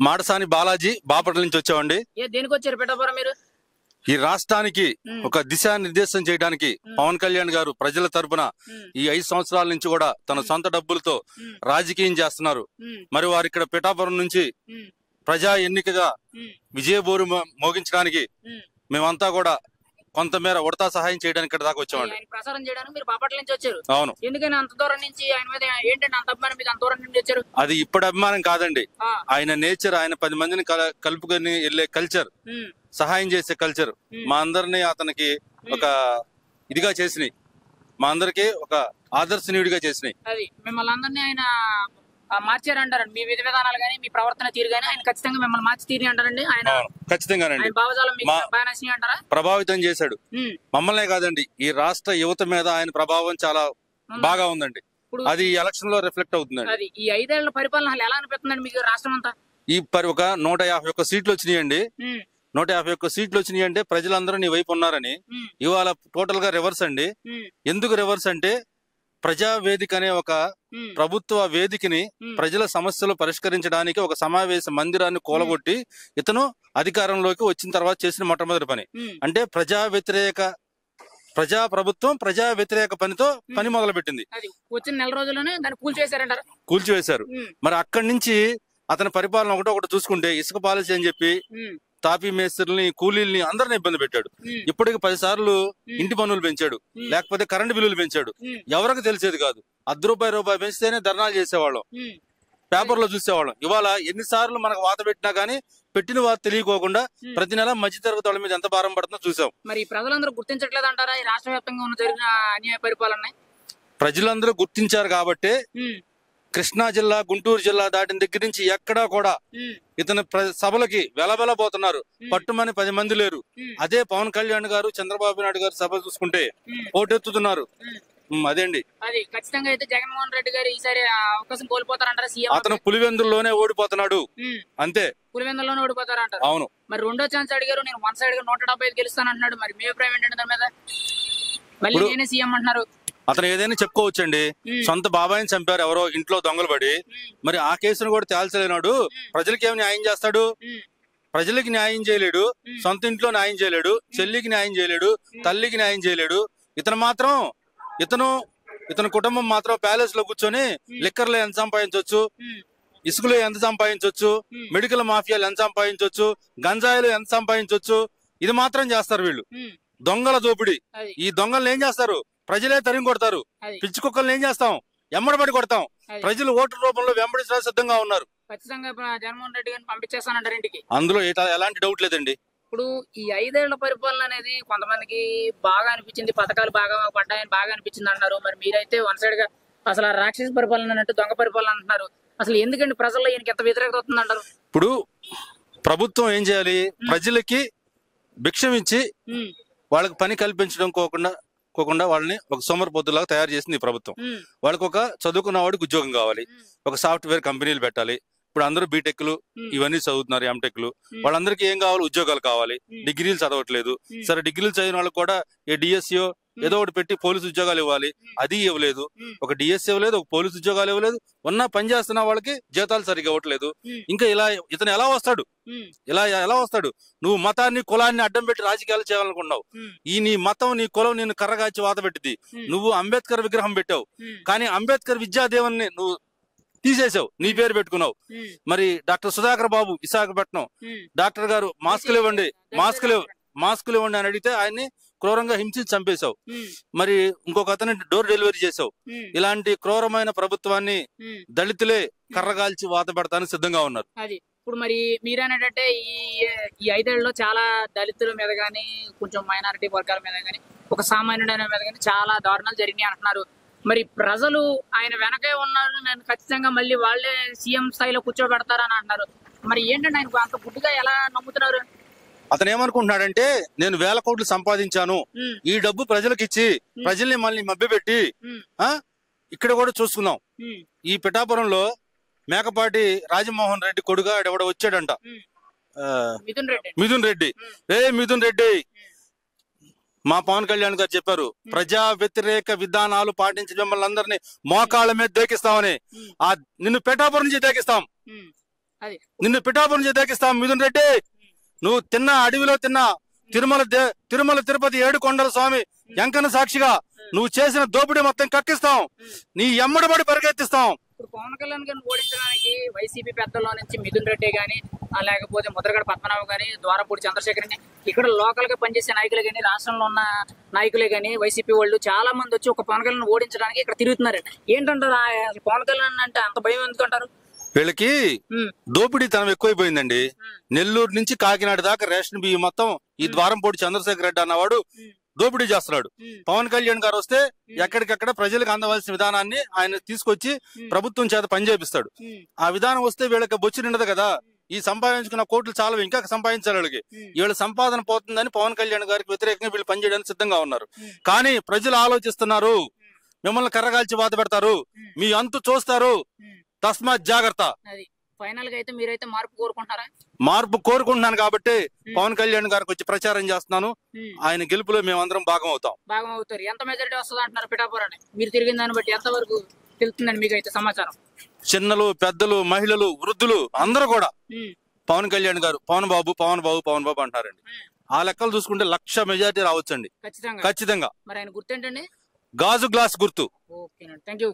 మాడసాని బాలాజీ బాపట్ల నుంచి వచ్చామండి. దేనికి వచ్చారు పిఠాపురం మీరు? ఈ రాష్ట్రానికి ఒక దిశానిర్దేశం చేయడానికి పవన్ కళ్యాణ్ గారు ప్రజల తరపున ఈ 5 సంవత్సరాల నుంచి కూడా తన సొంత డబ్బులతో రాజకీయం చేస్తున్నారు. మరి వారు ఇక్కడ పిఠాపురం నుంచి ప్రజా ఎన్నికగా విజయబోరు మోగించడానికి మేమంతా కూడా కొంతమేర ఉడతా సహాయం చేయడానికి ఇక్కడ దాకా వచ్చామండి. ప్రచారం చేయడానికి మీరు బాపట్ల నుంచి వచ్చారు? అవును. ఎందుకని అంత దూరం నుంచి ఆయన మీద ఏంటంటే అంత అభిమానం మీద అంత దూరం నుంచి వచ్చారు? అది ఇప్పటి అభిమానం కాదండి, ఆయన నేచర్, ఆయన 10 మందిని కలుపుకొని వెళ్లే కల్చర్, సహాయం చేసే కల్చర్ మా అందరినీ అతనికి ఒక ఇదిగా చేసినాయి, మా అందరికి ఒక ఆదర్శనీయుడిగా చేసినాయి. అది మిమ్మల్ని అందరినీ ఆయన మార్చారంటారండి. మీ విధి విధానాలు గానీ మీ ప్రవర్తన తీరు గానీ ఆయన ఖచ్చితంగా మిమ్మల్ని మార్చి తీరి అంటారండి. ఆయన ఖచ్చితంగానండి భావజాలం అంటారా? ప్రభావితం చేశాడు మమ్మల్నే కాదండి, ఈ రాష్ట్ర యువత మీద ఆయన ప్రభావం చాలా బాగా ఉందండి. అది ఎలక్షన్ లో రిఫ్లెక్ట్ అవుతుందండి. అది ఈ 5 ఏళ్ల పరిపాలన ఎలా అనిపిస్తుందండి మీకు రాష్ట్రం అంతా? ఈ ఒక 151 సీట్లు వచ్చినాయండి. 151 సీట్లు వచ్చినాయి అంటే ప్రజలందరూ నీ వైపు ఉన్నారని. ఇవాళ టోటల్ గా రివర్స్ అండి. ఎందుకు రివర్స్ అంటే ప్రజా వేదిక అనే ఒక ప్రభుత్వ వేదికని ప్రజల సమస్యలు పరిష్కరించడానికి ఒక సమావేశ మందిరాన్ని కూలగొట్టి ఇతను అధికారంలోకి వచ్చిన తర్వాత చేసిన మొట్టమొదటి పని అంటే ప్రజా ప్రభుత్వం ప్రజా వ్యతిరేక పనితో పని మొదలు పెట్టింది. వచ్చిన నెల రోజుల్లోనే దాన్ని కూల్చివేశారంటారు. కూల్చివేశారు. మరి అక్కడి నుంచి అతని పరిపాలన ఒకటొకటి చూసుకుంటే ఇసుక పాలసీ అని చెప్పి తాపీ మేస్త్రుల్ని, కూలీల్ని అందరిని ఇబ్బంది పెట్టాడు. ఇప్పటికి 10 సార్లు ఇంటి పన్నులు పెంచాడు, లేకపోతే కరెంటు బిల్లులు పెంచాడు. ఎవరికి తెలిసేది కాదు. ₹1 పెంచితేనే ధర్నాలు చేసేవాళ్ళం, పేపర్లో చూసేవాళ్ళం. ఇవాళ ఎన్నిసార్లు మనకు వాత పెట్టినా గానీ పెట్టిన వాత తెలియకోకుండా ప్రతి నెల మధ్యతరగతి వాళ్ళ మీద ఎంత భారం పడుతుందో చూసాం. మరి ప్రజలందరూ గుర్తించట్లేదు అంటారా ఈ రాష్ట్ర వ్యాప్తంగా ఉన్న జరిగిన అన్యాయ పరిపాలన? ప్రజలందరూ గుర్తించారు కాబట్టి కృష్ణా జిల్లా, గుంటూరు జిల్లా దాటిన దగ్గర నుంచి ఎక్కడా కూడా ఇతని సభలకి వెలబెలబోతున్నారు. పట్టుమని 10 మంది లేరు. అదే పవన్ కళ్యాణ్ గారు, చంద్రబాబు నాయుడు గారు సభ చూసుకుంటే పోటెత్తుతున్నారు. అదేండి. అది ఖచ్చితంగా అయితే జగన్మోహన్ రెడ్డి గారు ఈసారి అవకాశం కోల్పోతారంటారా? అతను పులివెందుల్లోనే ఓడిపోతున్నాడు. అంతే, పులివెందుల్లోనే ఓడిపోతారంటారు. అవును. మరి రెండో ఛాన్స్ అడిగారు, నేను 1 సైడ్ గా 175 గెలుస్తానంటున్నాడు. మరి మీ అభిప్రాయం ఏంటంటే దాని మీద? మళ్ళీ నేనే సీఎం అంటున్నారు. అతను ఏదైనా చెప్పుకోవచ్చండి. సొంత బాబాయిని చంపారు ఎవరో ఇంట్లో దొంగలు పడి. మరి ఆ కేసును కూడా తేల్చలేనాడు. ప్రజలకి ఏమి న్యాయం చేస్తాడు? ప్రజలకి న్యాయం చేయలేడు, సొంత ఇంట్లో న్యాయం చేయలేడు, చెల్లికి న్యాయం చేయలేడు, తల్లికి న్యాయం చేయలేడు. ఇతను కుటుంబం మాత్రం ప్యాలెస్ లో కూర్చొని లిక్కర్లో ఎంత సంపాదించవచ్చు, ఇసుకలో ఎంత సంపాదించవచ్చు, మెడికల్ మాఫియాలు ఎంత సంపాదించవచ్చు, గంజాయిలు ఎంత సంపాదించవచ్చు, ఇది మాత్రం చేస్తారు వీళ్ళు. దొంగల దోపిడీ. ఈ దొంగలను ఏం చేస్తారు? ప్రజలే తరిమి కొడతారు. పిచ్చి కుక్కలను ఏం చేస్తాం? ఎమ్మడబడి కొడతాం. ప్రజలు ఓటు రూపంలో వెంబడించడానికి సిద్ధంగా ఉన్నారు. ఖచ్చితంగా జగన్మోహన్ రెడ్డి గారిని పంపించేస్తానంటారు ఇంటికి. అందులో ఎలాంటి డౌట్ లేదండి. ఇప్పుడు ఈ 5 ఏళ్ల పరిపాలన అనేది కొంతమందికి బాగా అనిపించింది, పథకాలు బాగా పడ్డాయని బాగా అనిపించింది అంటున్నారు. మరి మీరైతే 1 సైడ్ గా అసలు రాక్షస పరిపాలన అన్నట్టు దొంగ పరిపాలన అంటున్నారు. అసలు ఎందుకండి ప్రజల్లో ఈయనకి ఎంత వ్యతిరేకత వస్తుంది అంటారు? ఇప్పుడు ప్రభుత్వం ఏం చేయాలి? ప్రజలకి భిక్షం ఇచ్చి వాళ్ళకి పని కల్పించడం కోకుండా వాళ్ళని ఒక సోమరిపోతులాగా తయారు చేసింది ఈ ప్రభుత్వం. వాళ్ళకి ఒక చదువుకున్న వాడికి ఉద్యోగం కావాలి, ఒక సాఫ్ట్వేర్ కంపెనీలు పెట్టాలి. ఇప్పుడు అందరూ బీటెక్లు ఇవన్నీ చదువుతున్నారు, ఎంటెక్లు. వాళ్ళందరికీ ఏం కావాలి? ఉద్యోగాలు కావాలి. డిగ్రీలు చదవట్లేదు. సరే, డిగ్రీలు చదివిన వాళ్ళకి కూడా డిఎస్సీఓ ఏదో ఒకటి పెట్టి పోలీసు ఉద్యోగాలు ఇవ్వాలి. అది ఇవ్వలేదు. ఒక డిఎస్సీ ఇవ్వలేదు, ఒక పోలీసు ఉద్యోగాలు ఇవ్వలేదు. పని చేస్తున్న వాళ్ళకి జీతాలు సరిగ్గా ఇవ్వట్లేదు. ఇంకా ఇతను ఎలా వస్తాడు? నువ్వు మతాన్ని, కులాన్ని అడ్డం పెట్టి రాజకీయాలు చేయాలనుకున్నావు. నీ మతం, నీ కులం నేను కర్రగాచి వాత పెట్టింది. నువ్వు అంబేద్కర్ విగ్రహం పెట్టావు, కానీ అంబేద్కర్ విద్యాదేవన్ని నువ్వు తీసేసావు, నీ పేరు పెట్టుకున్నావు. మరి డాక్టర్ సుధాకర్ బాబు విశాఖపట్నం డాక్టర్ గారు మాస్కులు ఇవ్వండి అని అడిగితే ఆయన్ని క్రూరంగా హింసించి చంపేశావు. మరి ఇంకొక అతని డోర్ డెలివరీ చేసావు. ఇలాంటి క్రూరమైన ప్రభుత్వాన్ని దళితులే కర్రగాల్చి వాత పెడతానికి సిద్ధంగా ఉన్నారు. ఇప్పుడు మరి మీరేంటంటే ఈ 5 ఏళ్లలో చాలా దళితుల మీద గానీ, కొంచెం మైనారిటీ వర్గాల మీద గానీ, ఒక సామాన్యుడైన మీద గానీ చాలా దారుణాలు జరిగినాయి అంటున్నారు. మరి ప్రజలు ఆయన వెనకే ఉన్నారు, నేను ఖచ్చితంగా మళ్ళీ వాళ్ళే సీఎం స్థాయిలో కూర్చోబెడతారని అంటున్నారు. మరి ఏంటంటే ఆయనకు అంత గుడ్డుగా ఎలా నమ్ముతున్నారు? అతను ఏమనుకుంటున్నాడంటే, నేను 1000 కోట్లు సంపాదించాను, ఈ డబ్బు ప్రజలకు ఇచ్చి ప్రజల్ని మళ్ళీ మభ్యపెట్టి ఇక్కడ కూడా చూసుకుందాం. ఈ పిఠాపురంలో మేకపాటి రాజమోహన్ రెడ్డి కొడుగా ఎవడ వచ్చాడంట, మిథున్ రెడ్డి. మిథున్ రెడ్డి, మా పవన్ కళ్యాణ్ గారు చెప్పారు, ప్రజా వ్యతిరేక విధానాలు పాటించి మిమ్మల్ని అందరినీ మోకాళ్ళ మీద దేకిస్తామని. నిన్ను పిఠాపురం నుంచి దేకిస్తాం. అది నిన్ను పిఠాపురం చేతాకిస్తాం మిథున్ రెడ్డి. నువ్వు తిన్న అడవిలో తిన్న తిరుమల తిరుపతి 7 కొండల స్వామి ఎంకన్న సాక్షిగా నువ్వు చేసిన దోపిడీ మొత్తం కక్కిస్తాం, నీ ఎమ్మడబడి పరిగెత్తిస్తాం. ఇప్పుడు పవన్ కళ్యాణ్ గారిని ఓడించడానికి వైసీపీ పెద్దల్లో నుంచి మిథున్ రెడ్డి గాని, లేకపోతే ముద్రగడ పద్మనాభం గాని, ద్వారపూడి చంద్రశేఖర్ గాని, ఇక్కడ లోకల్ గా పనిచేసే నాయకులు గాని, రాష్ట్రంలో ఉన్న నాయకులే గాని, వైసీపీ వాళ్ళు చాలా మంది వచ్చి ఒక పవన్ కళ్యాణ్ ఓడించడానికి ఇక్కడ తిరుగుతున్నారు. ఏంటంటారు పవన్ కళ్యాణ్ అంటే అంత భయం ఎందుకంటారు? వీళ్ళకి దోపిడీ తనం ఎక్కువైపోయిందండి. నెల్లూరు నుంచి కాకినాడ దాకా రేషన్ బియ్యం మొత్తం ఈ ద్వారంపూడి చంద్రశేఖర్ రెడ్డి అన్నవాడు దోపిడీ చేస్తున్నాడు. పవన్ కళ్యాణ్ గారు వస్తే ఎక్కడికక్కడ ప్రజలకు అందవలసిన విధానాన్ని ఆయన తీసుకొచ్చి ప్రభుత్వం చేత పనిచేపిస్తాడు. ఆ విధానం వస్తే వీళ్ళకి బొచ్చి నిండదు కదా. ఈ సంపాదించుకున్న కోట్లు చాలా ఇంకా సంపాదించాలి వీళ్ళకి. వీళ్ళ సంపాదన పోతుందని పవన్ కళ్యాణ్ గారికి వ్యతిరేకంగా వీళ్ళు పనిచేయడానికి సిద్ధంగా ఉన్నారు. కానీ ప్రజలు ఆలోచిస్తున్నారు, మిమ్మల్ని కర్రగాల్చి బాధ పెడతారు, మీ అంతు చూస్తారు, తస్మాత్ జాగ్రత్త. ఫైనల్ గా అయితే మీరైతే మార్పు కోరుకుంటారా? మార్పు కోరుకుంటున్నాను కాబట్టి పవన్ కళ్యాణ్ గారికి వచ్చి ప్రచారం చేస్తున్నాను. ఆయన గెలుపులో మేమందరం భాగం అవుతారు. ఎంత మెజారిటీ వస్తుంది అంటున్నారు పిఠాపురాన్ని? మీరు తిరిగిన దాన్ని బట్టి ఎంత వరకు తెలుస్తుందండి మీకు అయితే సమాచారం? చిన్నలు, పెద్దలు, మహిళలు, వృద్ధులు అందరూ కూడా పవన్ కళ్యాణ్ గారు పవన్ బాబు అంటారండి. ఆ లెక్కలు చూసుకుంటే 1,00,000 మెజారిటీ రావచ్చండి ఖచ్చితంగా. మరి ఆయన గుర్తేంటండి? గాజు గ్లాస్ గుర్తు. ఓకేనండి, థ్యాంక్ యూ.